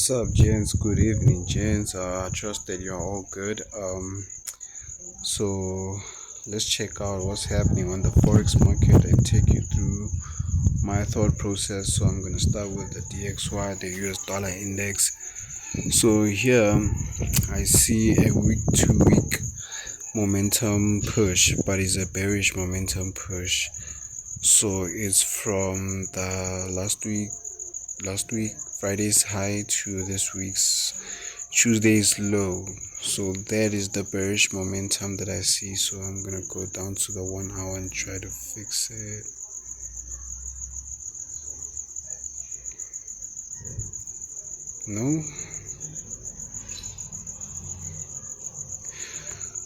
What's up, gents? Good evening, gents. I trust that you're all good. So let's check out what's happening on the forex market and take you through my thought process. So I'm gonna start with the DXY, the US dollar index. So here I see a week-to-week momentum push, but it's a bearish momentum push. So it's from the last week Friday's high to this week's Tuesday's low. So that is the bearish momentum that I see. So I'm gonna go down to the 1 hour and try to fix it.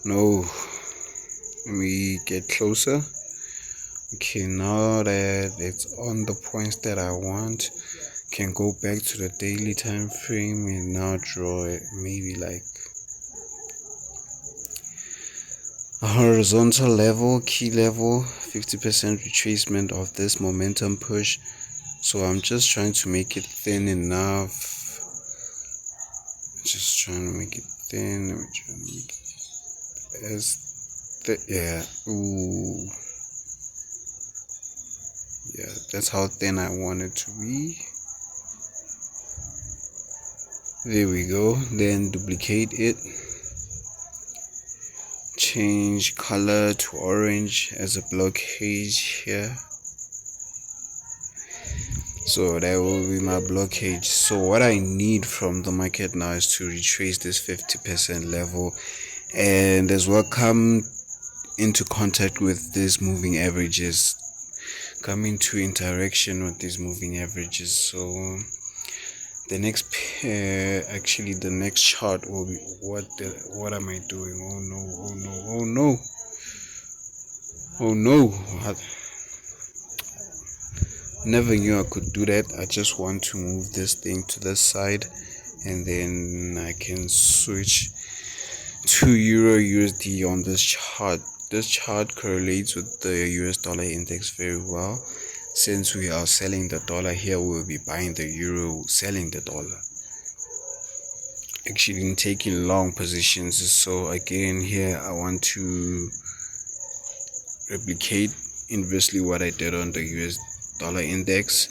No, let me get closer. Okay, now that it's on the points that I want, can go back to the daily time frame and now draw it maybe like a horizontal level, key level, 50% retracement of this momentum push. So I'm just trying to make it thin enough. Just trying to make it thin. Let me try to make it as thick. Yeah. Ooh. Yeah, that's how thin I want it to be. There we go. Then duplicate it, change color to orange as a blockade here. So that will be my blockade. So what I need from the market now is to retrace this 50% level and as well come into contact with these moving averages, come into interaction with these moving averages. So the next the next chart will be what am I doing? Oh no. Never knew I could do that. I just want to move this thing to the side and then I can switch to Euro USD on this chart. This chart correlates with the US dollar index very well. Since we are selling the dollar here, we'll be buying the euro, selling the dollar. Actually taking long positions. So again here I want to replicate inversely what I did on the US dollar index.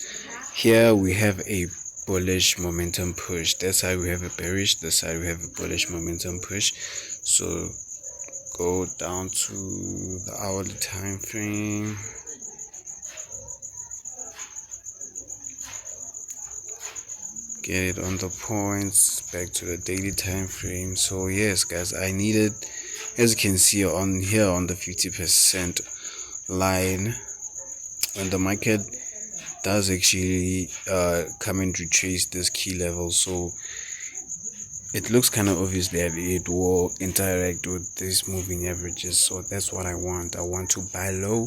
Here we have a bullish momentum push. That side we have a bearish, this side we have a bullish momentum push. So go down to the hourly time frame. Get it on the points, back to the daily time frame. So yes guys, I needed, as you can see on here on the 50% line, when the market does actually come and retrace this key level, so it looks kind of obvious that it will interact with these moving averages. So that's what I want to buy low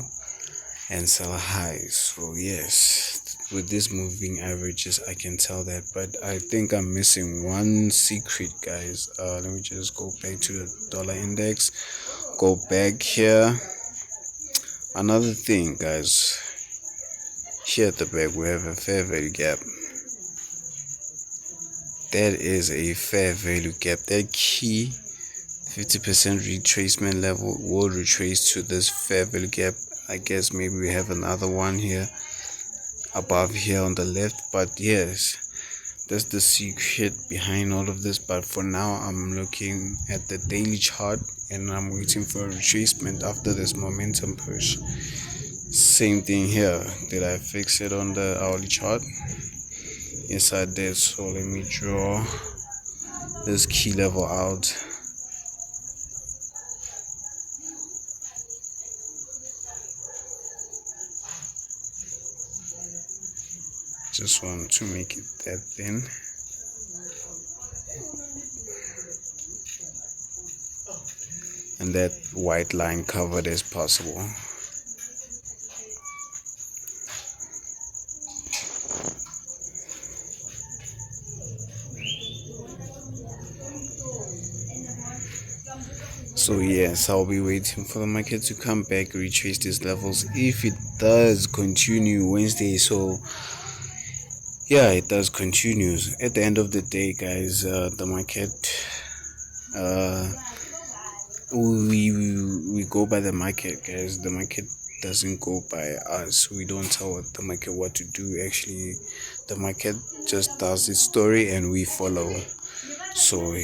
and sell high. So yes, with these moving averages I can tell that, but I think I'm missing one secret, guys. Let me just go back to the dollar index, go back here. Another thing, guys, here at the back we have a fair value gap. That is a fair value gap. That key 50% retracement level will retrace to this fair value gap. I guess maybe we have another one here above here on the left, but yes, that's the secret behind all of this. But for now I'm looking at the daily chart and I'm waiting for a retracement after this momentum push. Same thing here. Did I fix it on the hourly chart? Yes I did. So let me draw this key level out. Just want to make it that thin. And that white line covered as possible. So yes, I'll be waiting for the market to come back, retrace these levels if it does continue Wednesday. So yeah, it does continue. At the end of the day, guys, the market, uh we go by the market, guys. The market doesn't go by us. We don't tell the market what to do. Actually, the market just does its story and we follow. So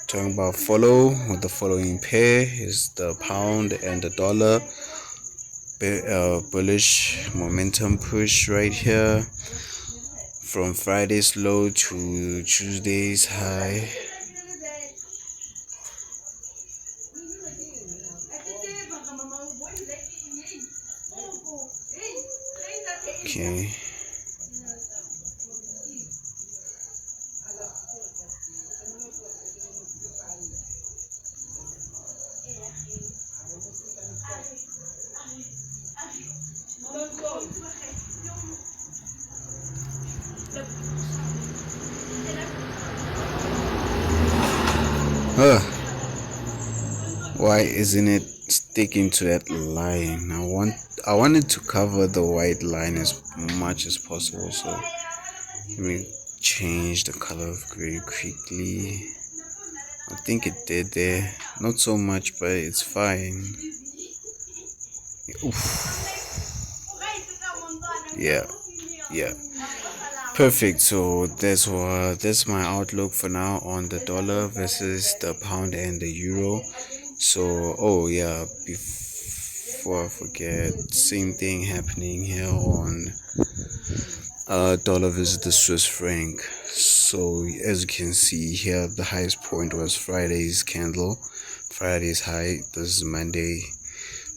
talking about follow, with the following pair is the pound and the dollar. Bullish momentum push right here from Friday's low to Tuesday's high. Okay. Why isn't it sticking to that line? I wanted to cover the white line as much as possible, so let me change the color very quickly. I think it did there, not so much, but it's fine. Oof. Yeah, perfect. So that's my outlook for now on the dollar versus the pound and the euro. So oh yeah, before I forget, same thing happening here on dollar versus the Swiss franc. So as you can see here, the highest point was Friday's candle, Friday's high. This is Monday,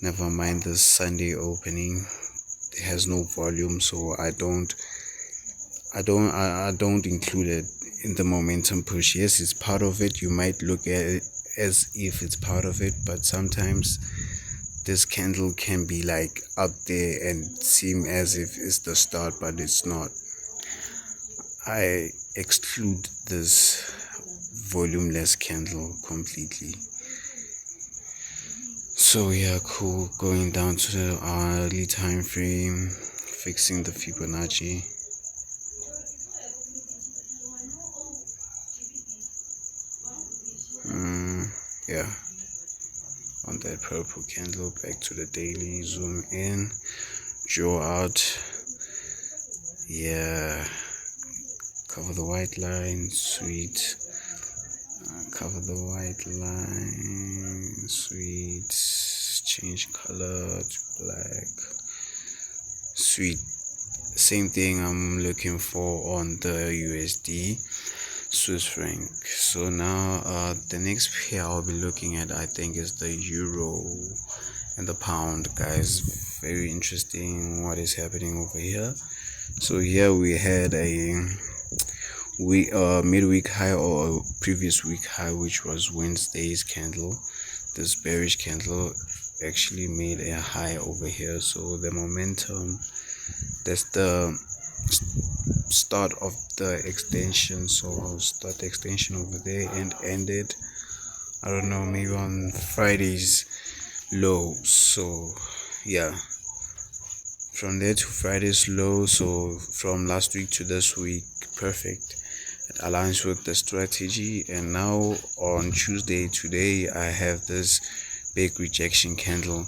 never mind the Sunday opening. It has no volume, so I don't include it in the momentum push. Yes, it's part of it. You might look at it as if it's part of it, but sometimes this candle can be like up there and seem as if it's the start, but it's not. I exclude this volumeless candle completely. So yeah, cool. Going down to the hourly time frame, fixing the Fibonacci. Yeah, on that purple candle, back to the daily, zoom in, draw out. Yeah, cover the white line, sweet. Cover the white line, sweet. Change color to black, sweet. Same thing I'm looking for on the USD Swiss franc. So now the next pair I'll be looking at, I think, is the euro and the pound, guys. Very interesting what is happening over here. So here we had a midweek high or previous week high, which was Wednesday's candle. This bearish candle actually made a high over here. So the momentum, that's the start of the extension. So I'll start the extension over there and end it, I don't know, maybe on Friday's low. So yeah, from there to Friday's low. So from last week to this week, perfect. It aligns with the strategy. And now on Tuesday, today, I have this big rejection candle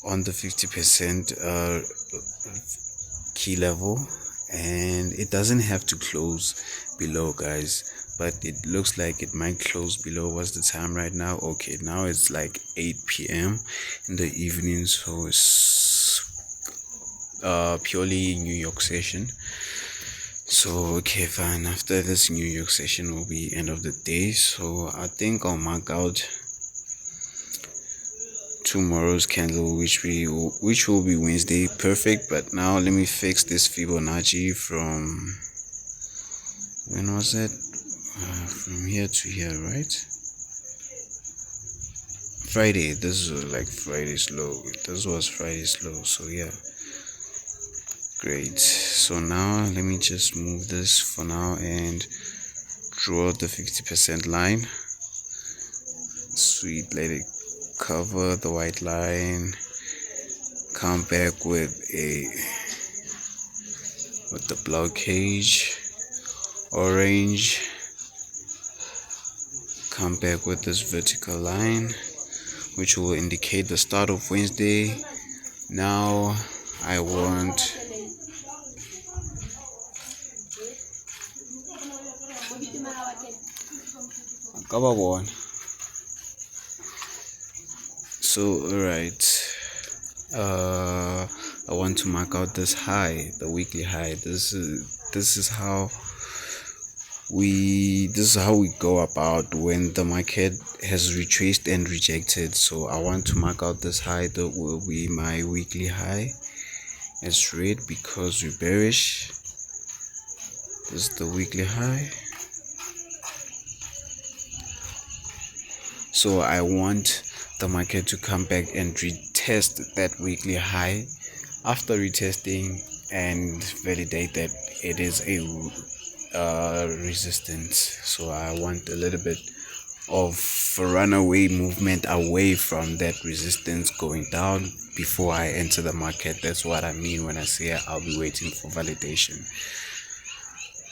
on the 50% key level, and it doesn't have to close below, guys, but it looks like it might close below. What's the time right now? Okay, now it's like 8 p.m. in the evening, so it's purely New York session. So okay, fine, after this New York session will be end of the day, so I think I'll mark out tomorrow's candle, which will be Wednesday. Perfect. But now let me fix this Fibonacci from, when was it, from here to here, right? Friday. This was like Friday's low. This was Friday's low. So yeah, great. So now let me just move this for now and draw the 50% line. Sweet. Let it cover the white line, come back with with the blockage. Orange, come back with this vertical line, which will indicate the start of Wednesday. Now I want alright, I want to mark out this high, the weekly high. This is how we go about when the market has retraced and rejected. So I want to mark out this high. That will be my weekly high. It's red because we're bearish. This is the weekly high. So I want the market to come back and retest that weekly high. After retesting and validate that it is a resistance. So I want a little bit of a runaway movement away from that resistance going down before I enter the market. That's what I mean when I say I'll be waiting for validation.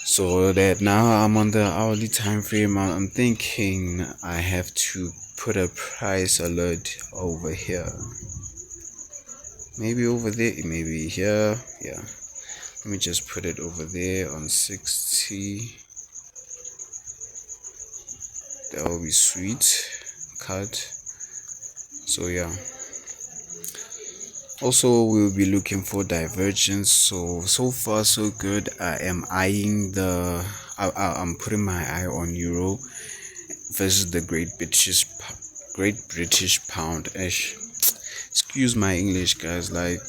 So that now I'm on the hourly time frame, I'm thinking I have to put a price alert over here, maybe over there, maybe here. Yeah, let me just put it over there on 60. That will be sweet. Cut. So yeah, also we'll be looking for divergence. So far so good. I am eyeing I'm putting my eye on euro versus the Great British Pound. Excuse my English, guys, like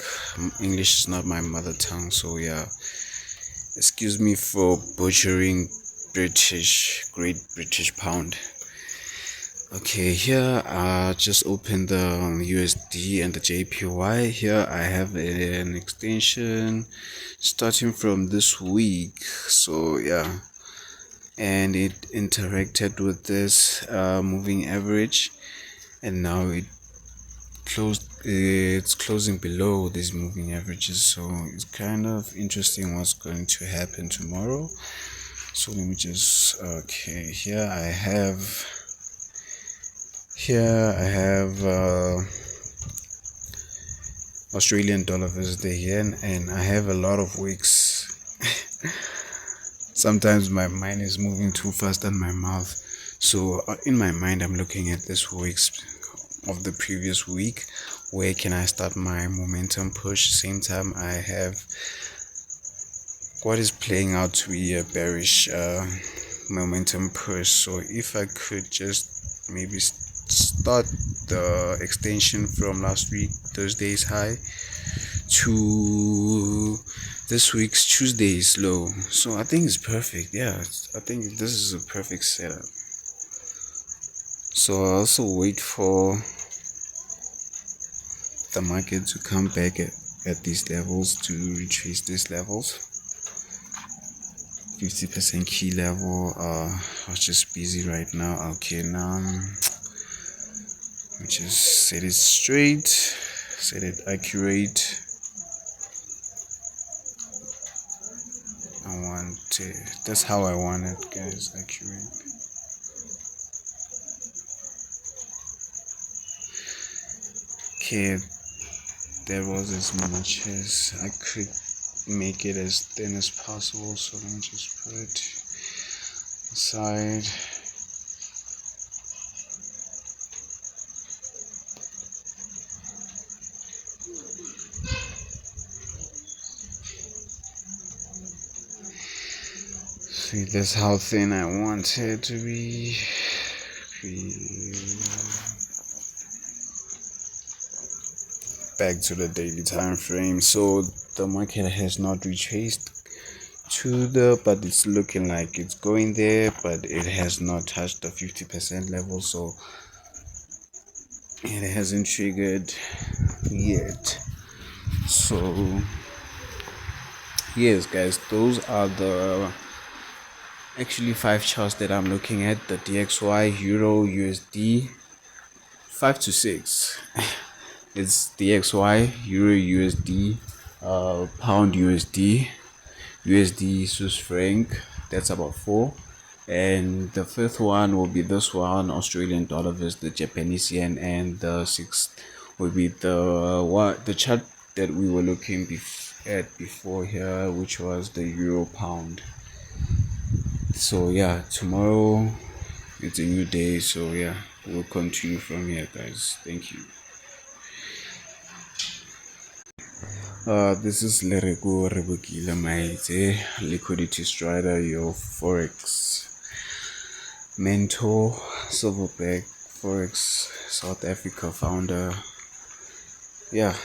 English is not my mother tongue, so yeah, excuse me for butchering Great British Pound. Okay, here I just opened the USD and the JPY. Here I have an extension starting from this week, so yeah, and it interacted with this moving average, and now it's closing below these moving averages. So it's kind of interesting what's going to happen tomorrow. So let me just here I have Australian dollar versus the yen, and I have a lot of wicks. Sometimes my mind is moving too fast than my mouth. So in my mind, I'm looking at this wicks of the previous week. Where can I start my momentum push? Same time, I have what is playing out to be a bearish momentum push. So if I could just maybe start the extension from last week Thursday's high to this week's Tuesday's low, so I think it's perfect. Yeah, I think this is a perfect setup. So I also wait for the market to come back at these levels, to retrace these levels. 50% key level. I was just busy right now. Okay, now let me just set it straight, set it accurate. I want it, that's how I want it, guys, accurate. Okay, there was as much as I could make it as thin as possible, so let me just put it aside. See, that's how thin I want it to be. Back to the daily time frame. So the market has not retraced but it's looking like it's going there, but it has not touched the 50% level, so it hasn't triggered yet. So yes, guys, those are the actually 5 charts that I'm looking at: the DXY, Euro, USD, 5 to 6. It's DXY, Euro USD, Pound USD, USD, Swiss franc, that's about 4. And the fifth one will be this one, Australian dollar versus the Japanese yen, and the sixth will be the chart that we were looking at before here, which was the euro pound. So yeah, tomorrow it's a new day, so yeah, we'll continue from here, guys. Thank you. This is Lerego Rebukile Maite, LiquidityStrider, your Forex mentor, Silverback Forex South Africa founder. Yeah.